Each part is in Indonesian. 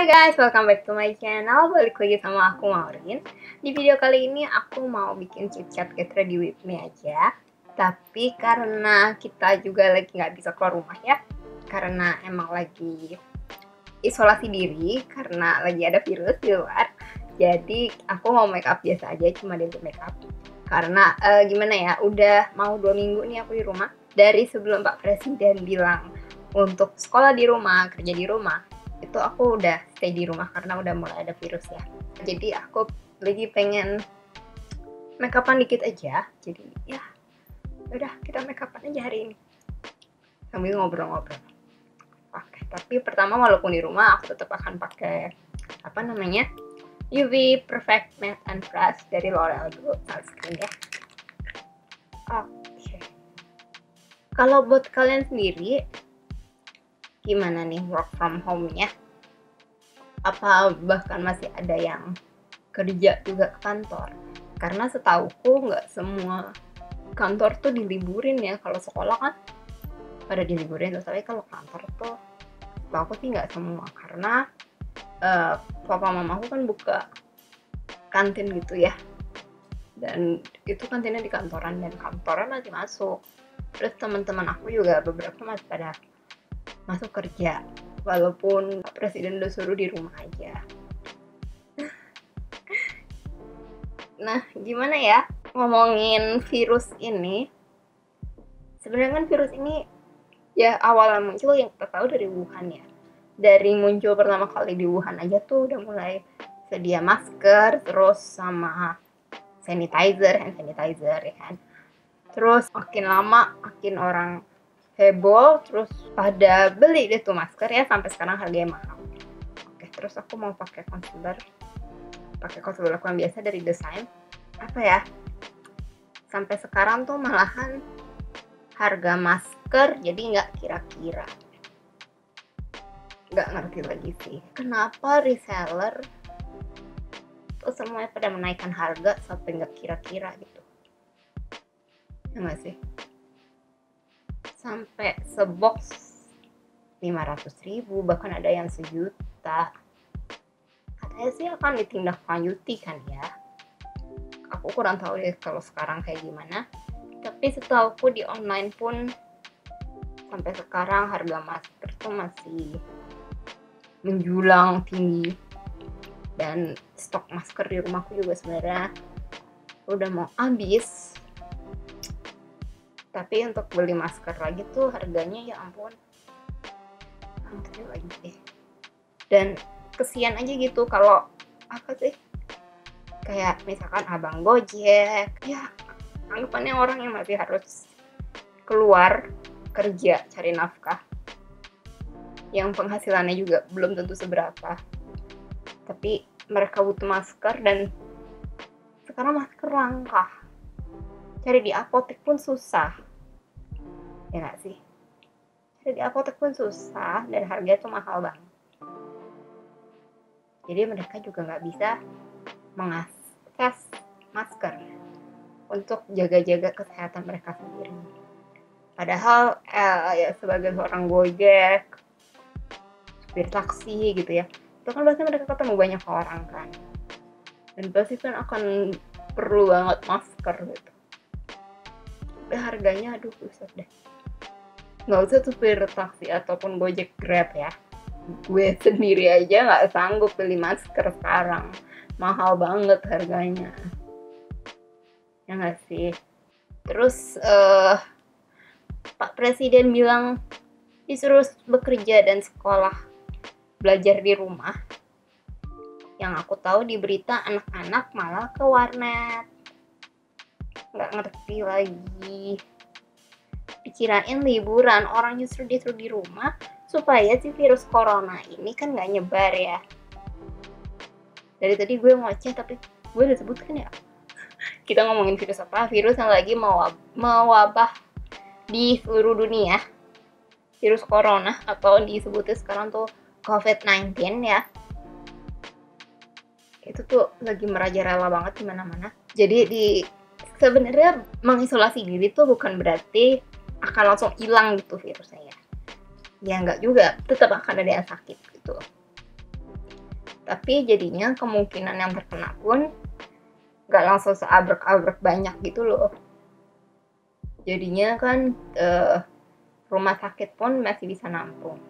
Hai guys, welcome back to my channel. Balik lagi sama aku, Maureen. Di video kali ini aku mau bikin chit-chat get ready with me aja. Tapi karena kita juga lagi nggak bisa keluar rumah ya, karena emang lagi isolasi diri, karena lagi ada virus di luar. Jadi aku mau make up biasa aja, cuma dari make up. Karena gimana ya, udah mau 2 minggu nih aku di rumah. Dari sebelum Pak Presiden bilang untuk sekolah di rumah, kerja di rumah, itu aku udah stay di rumah karena udah mulai ada virus ya. Jadi aku lagi pengen make upan dikit aja. Jadi ya udah, kita make upan aja hari ini sambil ngobrol-ngobrol. Oke, tapi pertama walaupun di rumah aku tetap akan pakai UV Perfect Matte and Fresh dari L'Oreal dulu, sunscreen ya. Oke. Kalau buat kalian sendiri gimana nih work from home-nya? Apa bahkan masih ada yang kerja juga ke kantor? Karena setauku nggak semua kantor tuh diliburin ya. Kalau sekolah kan pada diliburin, tapi kalau kantor tuh aku sih nggak semua. Karena papa mamaku kan buka kantin gitu ya. Dan itu kantinnya di kantoran dan kantornya masih masuk. Terus teman-teman aku juga beberapa masih pada masuk kerja, walaupun presiden udah suruh di rumah aja. Nah, gimana ya ngomongin virus ini? Sebenarnya kan virus ini ya awalnya muncul yang kita tahu dari Wuhan ya. Dari muncul pertama kali di Wuhan aja tuh udah mulai sedia masker, terus sama hand sanitizer ya kan. Terus makin lama makin orang heboh, terus pada beli deh tuh masker ya, sampai sekarang harganya mahal. Oke, terus aku mau pakai concealer aku yang biasa dari Design. Apa ya, sampai sekarang tuh malahan harga masker jadi nggak kira-kira. Nggak ngerti lagi sih kenapa reseller tuh semuanya pada menaikkan harga sampai nggak kira-kira gitu. Ya nggak sih? Sampai sebox 500.000, bahkan ada yang 1 juta. Katanya sih akan ditindaklanjuti kan ya. Aku kurang tahu deh kalau sekarang kayak gimana. Tapi setahuku di online pun sampai sekarang harga masker tuh masih menjulang tinggi. Dan stok masker di rumahku juga sebenarnya udah mau habis. Tapi untuk beli masker lagi tuh harganya ya ampun, antri lagi deh. Dan kesian aja gitu kalau kayak misalkan abang Gojek ya, anggapannya orang yang masih harus keluar kerja cari nafkah, yang penghasilannya juga belum tentu seberapa, tapi mereka butuh masker. Dan sekarang masker langka, cari di apotek pun susah, ya nggak sih? Cari di apotek pun susah dan harganya tuh mahal banget. Jadi mereka juga nggak bisa mengakses masker untuk jaga-jaga kesehatan mereka sendiri. Padahal ya sebagai seorang Gojek, supir taksi gitu ya, itu kan pasti mereka ketemu banyak orang kan, dan pasti kan akan perlu banget masker gitu. Harganya aduh buset deh, nggak usah supir taksi ataupun Gojek, Grab ya, gue sendiri aja nggak sanggup beli masker sekarang, mahal banget harganya, ya nggak sih? Terus Pak Presiden bilang disuruh bekerja dan sekolah belajar di rumah. Yang aku tahu di berita anak-anak malah ke warnet. Nggak ngerti lagi, dikirain liburan, orang justru disuruh di rumah supaya si virus corona ini kan nggak nyebar ya. Dari tadi gue ngoceh tapi gue udah sebutkan ya, kita ngomongin virus apa? Virus yang lagi mewabah di seluruh dunia, virus corona atau disebutnya sekarang tuh COVID-19 ya. Itu tuh lagi merajalela banget di mana-mana. Jadi sebenarnya mengisolasi diri tuh bukan berarti akan langsung hilang gitu virusnya ya. Ya enggak juga, tetap akan ada yang sakit gitu. Tapi jadinya kemungkinan yang terkena pun nggak langsung seabrek-abrek banyak gitu loh. Jadinya kan rumah sakit pun masih bisa nampung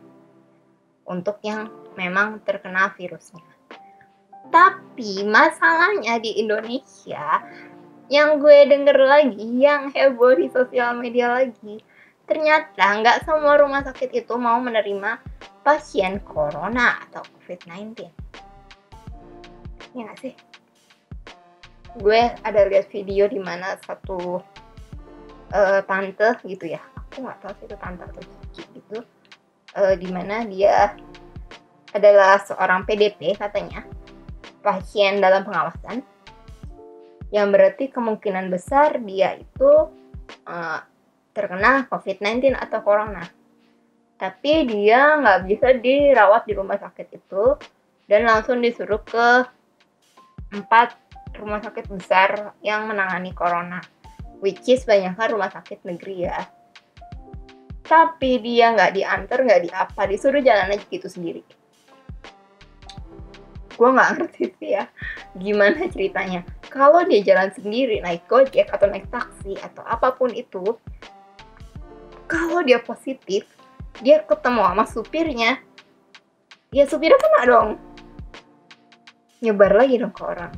untuk yang memang terkena virusnya. Tapi masalahnya di Indonesia, yang gue denger lagi, yang heboh di sosial media lagi, ternyata nggak semua rumah sakit itu mau menerima pasien corona atau COVID-19. Ya nggak sih? Gue ada lihat video di mana satu tante gitu ya, aku nggak tahu sih itu tante atau cici gitu, di mana dia adalah seorang PDP katanya, pasien dalam pengawasan, yang berarti kemungkinan besar dia itu terkena COVID-19 atau corona. Tapi dia nggak bisa dirawat di rumah sakit itu dan langsung disuruh ke 4 rumah sakit besar yang menangani corona, which is banyaknya rumah sakit negeri ya. Tapi dia nggak diantar, nggak diapa, disuruh jalan aja gitu sendiri. Gue nggak ngerti sih ya gimana ceritanya. Kalau dia jalan sendiri, naik Gojek atau naik taksi atau apapun itu, kalau dia positif, dia ketemu sama supirnya, ya supirnya kena dong, nyebar lagi dong ke orang.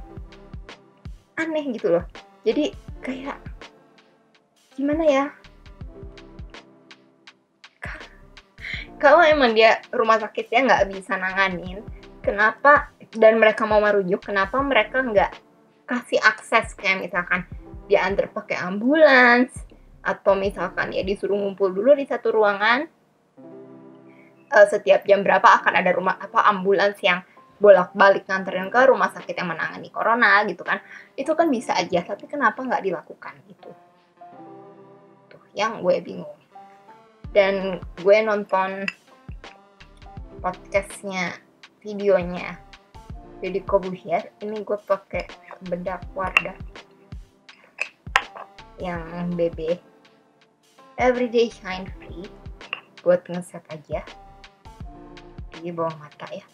Aneh gitu loh. Jadi kayak gimana ya, kalau emang dia rumah sakitnya nggak bisa nanganin, kenapa, dan mereka mau merujuk, kenapa mereka nggak kasih akses, kayak misalkan dia antar pakai ambulans, atau misalkan ya disuruh ngumpul dulu di satu ruangan, setiap jam berapa akan ada ambulans yang bolak-balik nganterin ke rumah sakit yang menangani corona gitu kan. Itu kan bisa aja, tapi kenapa nggak dilakukan gitu? Tuh yang gue bingung. Dan gue nonton podcastnya, videonya Deddy Corbuzier, ini gue pakai bedak Wardah yang BB Everyday Shine Free buat ngeset aja di bawah mata ya.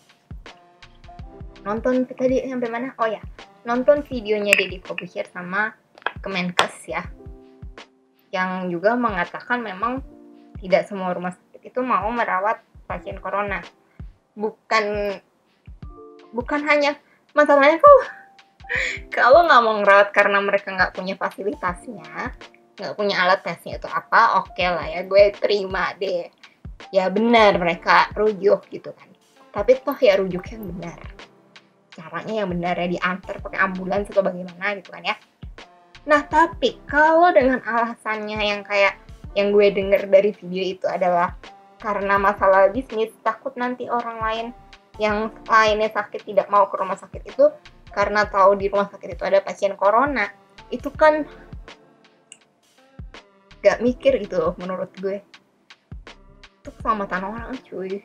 Nonton tadi sampai mana? Oh ya, nonton videonya Deddy Corbuzier sama Kemenkes ya, yang juga mengatakan memang tidak semua rumah sakit itu mau merawat pasien corona. Bukan hanya masalahnya kalau nggak mau ngerawat karena mereka nggak punya fasilitasnya, nggak punya alat tesnya itu apa, oke lah ya, gue terima deh. Ya benar mereka rujuk gitu kan. Tapi toh ya rujuk yang benar. Caranya yang benar ya, diantar pakai ambulans atau bagaimana gitu kan ya. Nah tapi kalau dengan alasannya yang kayak yang gue denger dari video itu adalah karena masalah bisnis, takut nanti orang lain yang lainnya sakit tidak mau ke rumah sakit itu karena tahu di rumah sakit itu ada pasien corona, itu kan gak mikir gitu loh menurut gue. Itu keselamatan orang cuy.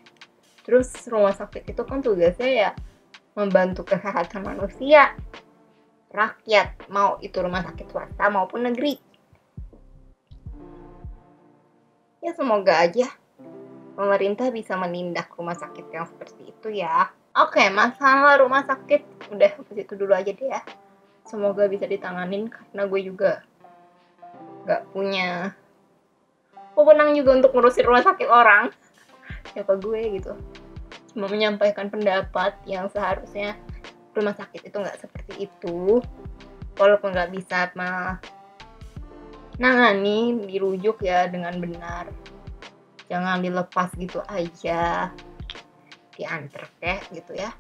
Terus rumah sakit itu kan tugasnya ya membantu kesehatan manusia, rakyat, mau itu rumah sakit swasta maupun negeri. Ya semoga aja pemerintah bisa menindak rumah sakit yang seperti itu ya. Oke, masalah rumah sakit udah ke situ dulu aja deh ya. Semoga bisa ditanganin karena gue juga gak punya wewenang juga untuk ngurusin rumah sakit orang. Siapa gue gitu. Cuma menyampaikan pendapat yang seharusnya rumah sakit itu gak seperti itu. Walaupun gak bisa menangani, dirujuk ya dengan benar. Jangan dilepas gitu aja, diantar gitu ya.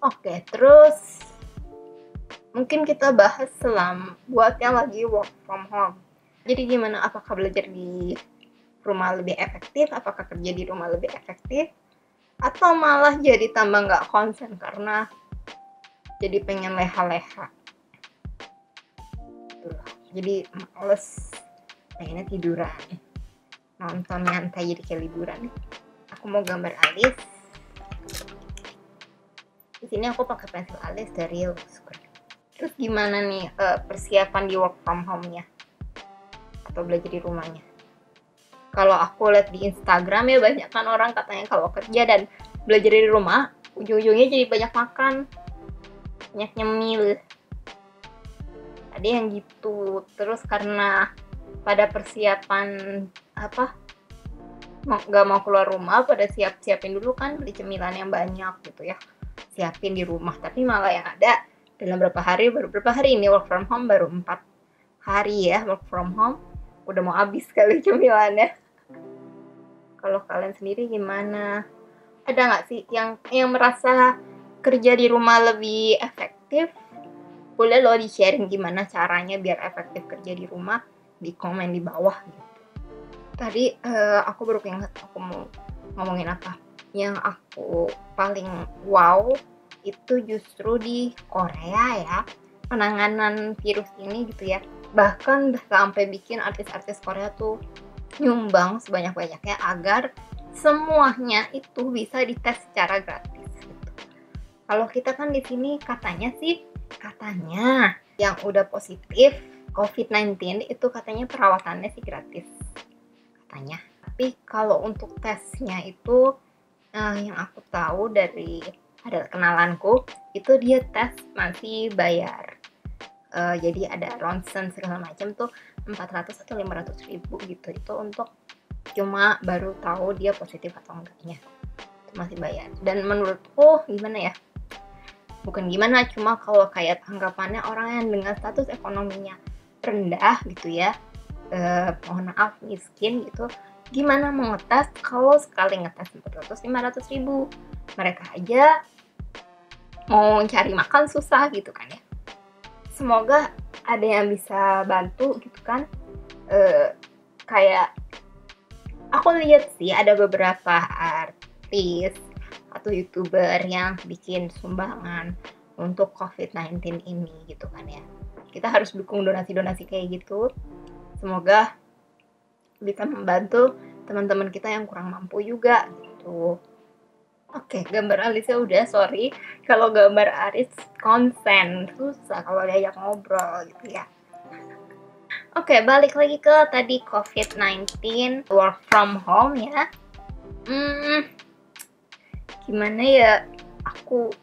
Oke, terus mungkin kita bahas buat yang lagi work from home. Jadi gimana, apakah belajar di rumah lebih efektif, apakah kerja di rumah lebih efektif, atau malah jadi tambah nggak konsen karena jadi pengen leha-leha. Jadi males, pengennya tiduran, nonton nyantai jadi kayak liburan. Aku mau gambar alis. Di sini aku pakai pensil alis dari Luscre. Terus gimana nih persiapan di work from home-nya atau belajar di rumahnya? Kalau aku lihat di Instagram ya banyak kan orang katanya kalau kerja dan belajar di rumah ujung-ujungnya jadi banyak makan, banyak nyemil. Ada yang gitu. Terus karena pada persiapan nggak mau keluar rumah, pada siapin dulu kan beli cemilan yang banyak gitu ya, siapin di rumah. Tapi malah yang ada dalam berapa hari ini work from home, baru 4 hari ya work from home, udah mau habis kali cemilannya. Kalau kalian sendiri gimana? Ada nggak sih yang merasa kerja di rumah lebih efektif? Boleh lo di sharing gimana caranya biar efektif kerja di rumah, di komen di bawah gitu. Tadi aku baru ingat aku mau ngomongin apa. Yang aku paling wow itu justru di Korea ya, penanganan virus ini gitu ya. Bahkan sampai bikin artis-artis Korea tuh nyumbang sebanyak-banyaknya agar semuanya itu bisa dites secara gratis gitu. Kalau kita kan di sini katanya yang udah positif COVID-19 itu katanya perawatannya sih gratis katanya. Tapi kalau untuk tesnya itu yang aku tahu dari ada kenalanku itu dia tes masih bayar. Jadi ada ronsen segala macam tuh 400 atau 500 ribu gitu, itu untuk cuma baru tahu dia positif atau enggaknya, itu masih bayar. Dan menurutku gimana ya, bukan gimana, cuma kalau kayak anggapannya orang yang dengan status ekonominya rendah gitu ya, mohon maaf miskin gitu, gimana mau ngetes kalau sekali ngetes 400-500 ribu, mereka aja mau cari makan susah gitu kan ya. Semoga ada yang bisa bantu gitu kan. Kayak aku lihat sih ada beberapa artis atau youtuber yang bikin sumbangan untuk COVID-19 ini gitu kan ya. Kita harus dukung donasi-donasi kayak gitu. Semoga bisa membantu teman-teman kita yang kurang mampu juga gitu. Oke, gambar Alisnya udah, sorry kalau gambar Aris konsen, susah kalau diajak ngobrol gitu ya. Oke, balik lagi ke tadi COVID-19, work from home ya. Gimana ya, aku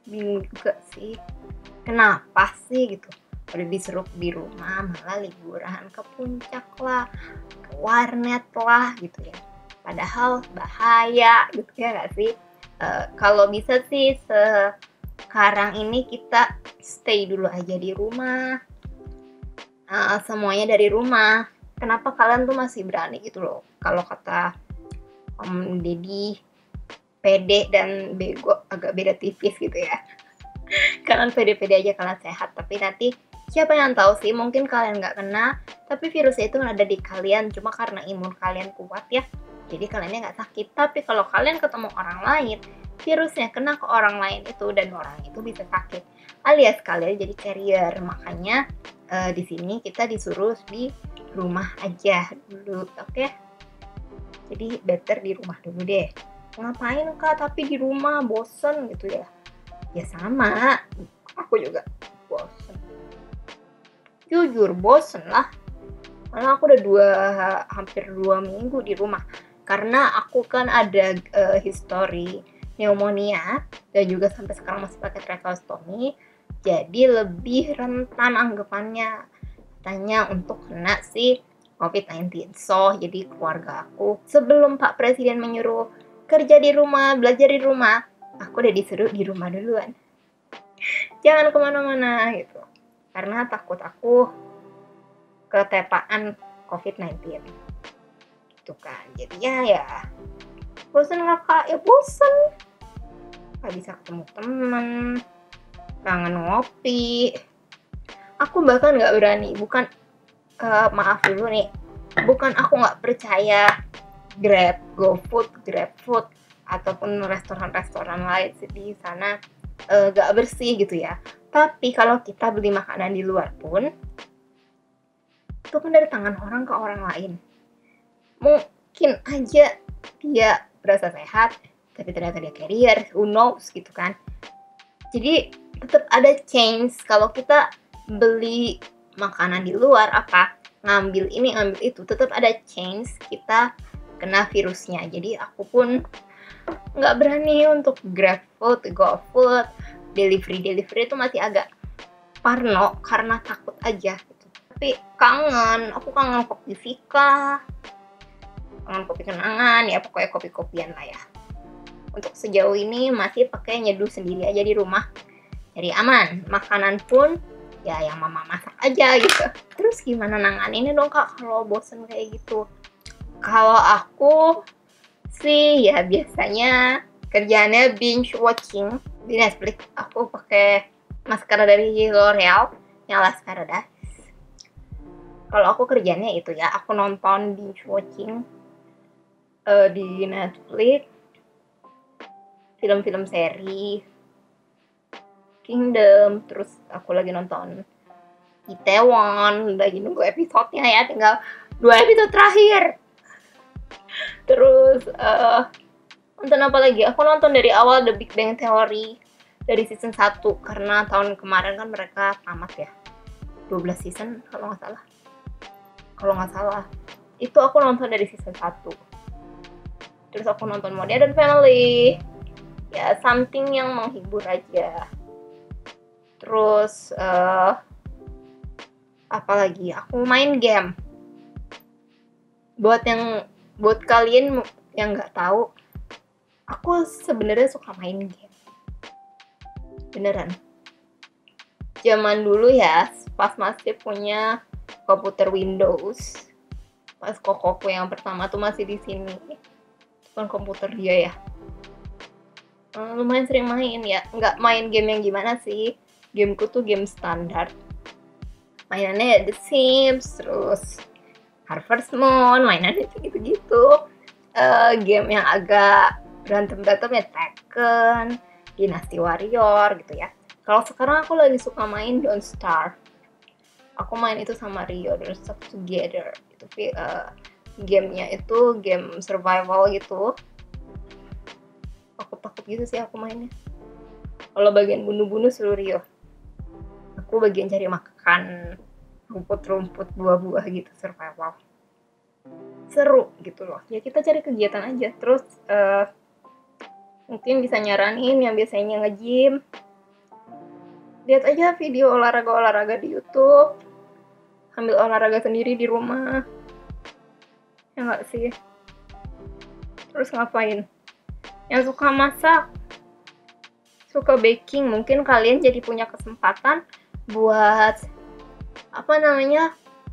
bingung juga sih, kenapa sih gitu udah disuruh di rumah malah liburan ke puncak lah, ke warnet lah gitu ya, padahal bahaya gitu ya gak sih. Kalau bisa sih sekarang ini kita stay dulu aja di rumah, semuanya dari rumah. Kenapa kalian tuh masih berani gitu loh? Kalau kata Om Deddy, pede dan bego agak beda tipis gitu ya. Kalian pede-pede aja, kalian sehat, tapi nanti siapa yang tahu sih, mungkin kalian nggak kena, tapi virusnya itu ada di kalian, cuma karena imun kalian kuat ya, jadi kaliannya nggak sakit. Tapi kalau kalian ketemu orang lain, virusnya kena ke orang lain itu, dan orang itu bisa sakit, alias kalian jadi carrier. Makanya di sini kita disuruh di rumah aja dulu, oke? Jadi better di rumah dulu deh. Ngapain kak tapi di rumah, bosen gitu ya? Ya sama, aku juga bosen. Jujur bosen lah. Karena aku udah hampir 2 minggu di rumah. Karena aku kan ada history pneumonia dan juga sampai sekarang masih pakai tracheostomy. Jadi lebih rentan anggapannya katanya untuk kena si COVID-19. So, jadi keluarga aku sebelum Pak Presiden menyuruh kerja di rumah, belajar di rumah, aku udah disuruh di rumah duluan. Jangan kemana-mana gitu. Karena takut aku ketepaan COVID-19 gitu kan. Jadi ya bosen gak kak? Ya bosen, gak bisa ketemu temen, kangen ngopi. Aku bahkan gak berani, bukan maaf dulu nih, bukan aku gak percaya GrabFood ataupun restoran-restoran lain di sana gak bersih gitu ya. Tapi kalau kita beli makanan di luar pun itu kan dari tangan orang ke orang lain. Mungkin aja dia berasa sehat, tapi ternyata dia carrier, who knows gitu kan. Jadi tetap ada chance kalau kita beli makanan di luar, ngambil ini ngambil itu, tetap ada chance kita kena virusnya. Jadi aku pun nggak berani untuk GrabFood, GoFood, delivery itu masih agak parno karena takut aja gitu. Tapi aku kangen kopi Vika, kangen kopi kenangan, ya pokoknya kopi-kopian lah ya. Untuk sejauh ini masih pakai nyeduh sendiri aja di rumah, jadi aman. Makanan pun ya yang mama masak aja gitu. Terus gimana nanganinnya dong kak kalau bosen kayak gitu? Kalau aku sih ya biasanya kerjaannya binge watching di Netflix. Aku pakai maskara dari L'Oreal yang Las Paradise. Kalau aku kerjanya itu ya, aku nonton binge watching di Netflix film-film seri Kingdom. Terus aku lagi nonton Itaewon, lagi nunggu episodenya ya, tinggal 2 episode terakhir. Terus nonton apa lagi? Aku nonton dari awal The Big Bang Theory dari season 1 karena tahun kemarin kan mereka tamat ya, 12 season kalau nggak salah. Itu aku nonton dari season 1. Terus aku nonton Modern Family, ya something yang menghibur aja. Terus apa lagi? Aku main game. Buat kalian yang nggak tahu, aku sebenarnya suka main game. Beneran. Zaman dulu ya, pas masih punya komputer Windows, pas kokoku yang pertama tuh masih di sini. Itu kan komputer dia ya. Lumayan sering main ya. Nggak main game yang gimana sih. Gameku tuh game standar. Mainannya The Sims, terus Harvest Moon, mainannya gitu-gitu. Game yang agak berantem ya Tekken, Dynasty Warrior gitu ya. Kalau sekarang aku lagi suka main Don't Starve. Aku main itu sama Rio, Don't Starve Together. Itu gamenya itu game survival gitu. Aku takut gitu sih aku mainnya. Kalau bagian bunuh-bunuh seluruh Rio. Aku bagian cari makan rumput-rumput, buah-buah gitu, survival. Seru gitu loh. Ya kita cari kegiatan aja. Terus mungkin bisa nyaranin yang biasanya nge-gym, lihat aja video olahraga di YouTube, ambil olahraga sendiri di rumah, ya nggak sih? Terus ngapain? Yang suka masak, suka baking, mungkin kalian jadi punya kesempatan buat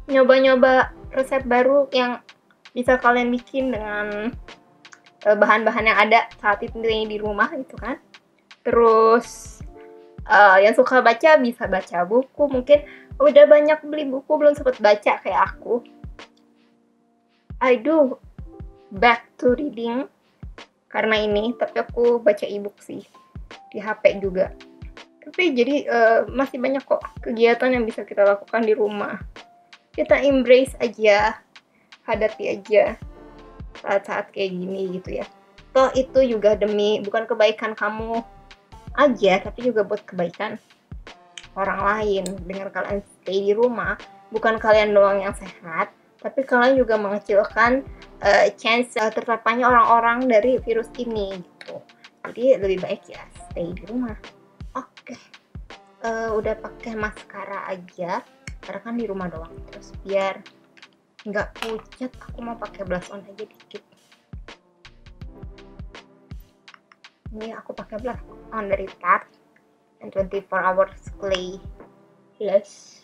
nyoba-nyoba resep baru yang bisa kalian bikin dengan bahan-bahan yang ada saat itu di rumah gitu kan. Terus yang suka baca bisa baca buku, mungkin udah banyak beli buku belum sempat baca kayak aku. I do back to reading karena ini, tapi aku baca ebook sih di HP juga. Tapi jadi masih banyak kok kegiatan yang bisa kita lakukan di rumah. Kita embrace aja, hadapi aja saat-saat kayak gini gitu ya. Toh itu juga bukan kebaikan kamu aja, tapi juga buat kebaikan orang lain. Dengan kalian stay di rumah, bukan kalian doang yang sehat, tapi kalian juga mengecilkan chance terpaparnya orang-orang dari virus ini gitu. Jadi lebih baik ya stay di rumah. Oke. Udah pakai maskara aja karena kan di rumah doang. Terus biar nggak pucat, aku mau pakai blush on aja dikit. Ini aku pakai blush on dari Tarte and 24 Hours Clay Blush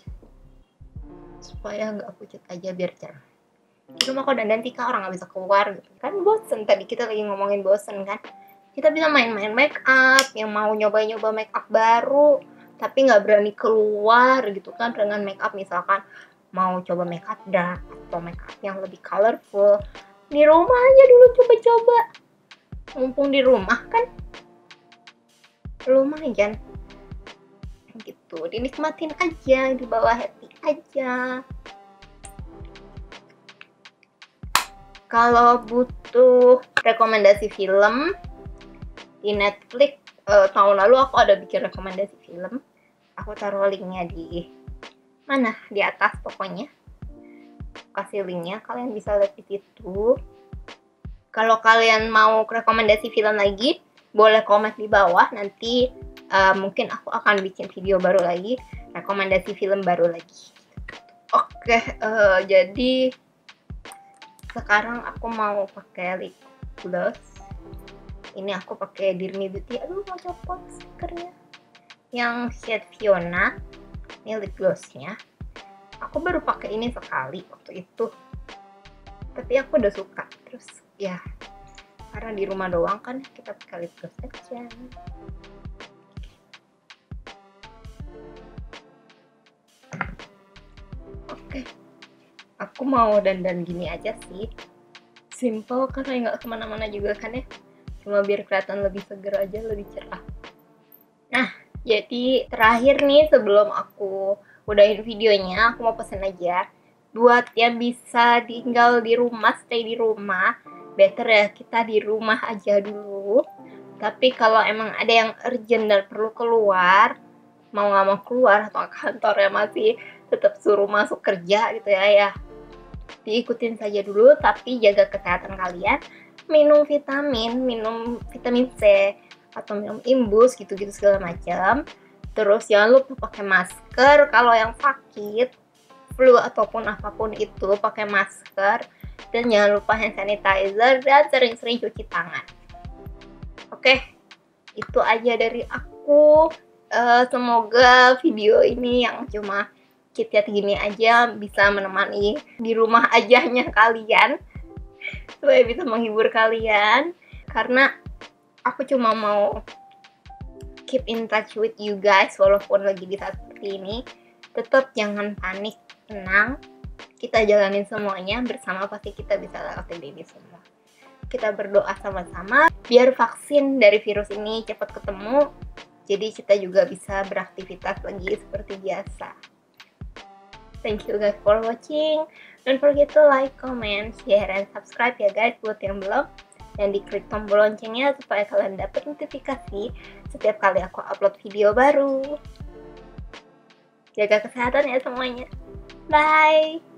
supaya nggak pucat aja, biar cerah. Di rumah kok dandan tika orang nggak bisa keluar gitu kan, bosen. Tadi kita lagi ngomongin bosen kan, kita bisa main-main make up. Yang mau nyoba-nyoba make up baru tapi nggak berani keluar gitu kan dengan make up, misalkan mau coba make up dark atau make up yang lebih colorful, di rumah aja dulu coba-coba. Mumpung di rumah kan lumayan gitu, dinikmatin aja, di bawah happy aja. Kalau butuh rekomendasi film di Netflix, tahun lalu aku ada bikin rekomendasi film. Aku taruh linknya di mana, di atas pokoknya. Kasih linknya, kalian bisa lihat di situ. Kalau kalian mau rekomendasi film lagi, boleh komen di bawah. Nanti mungkin aku akan bikin video baru lagi, rekomendasi film baru lagi. Oke, jadi sekarang aku mau pakai lip gloss. Ini aku pakai Dear Me Beauty. Aduh, mau copot stikernya. Yang shade Fiona. Ini lip glossnya. Aku baru pakai ini sekali waktu itu. Tapi aku udah suka. Terus ya, karena di rumah doang kan, kita pakai lip gloss aja. Oke, aku mau dandan gini aja sih. Simple karena nggak kemana-mana juga kan ya. Cuma biar kelihatan lebih seger aja, lebih cerah. Nah, jadi terakhir nih sebelum aku udahin videonya, aku mau pesen aja. Buat yang bisa tinggal di rumah, stay di rumah, better ya kita di rumah aja dulu. Tapi kalau emang ada yang urgent dan perlu keluar, mau nggak mau keluar atau kantornya masih tetap suruh masuk kerja gitu ya, diikutin saja dulu. Tapi jaga kesehatan kalian, minum vitamin C atau minum imbus gitu-gitu segala macam. Terus jangan lupa pakai masker kalau yang sakit flu ataupun apapun itu, pakai masker. Dan jangan lupa hand sanitizer dan sering-sering cuci tangan. Oke, itu aja dari aku. Semoga video ini yang cuma chit-chat gini aja bisa menemani di rumah ajanya kalian, supaya bisa menghibur kalian. Karena aku cuma mau keep in touch with you guys walaupun lagi di saat seperti ini. Tetap jangan panik, tenang, kita jalanin semuanya bersama, pasti kita bisa lewatin ini semua. Kita berdoa sama-sama biar vaksin dari virus ini cepat ketemu, jadi kita juga bisa beraktivitas lagi seperti biasa. Thank you guys for watching. Don't forget to like, comment, share, and subscribe ya guys buat yang belum. Dan diklik tombol loncengnya supaya kalian dapat notifikasi setiap kali aku upload video baru. Jaga kesehatan ya semuanya. Bye!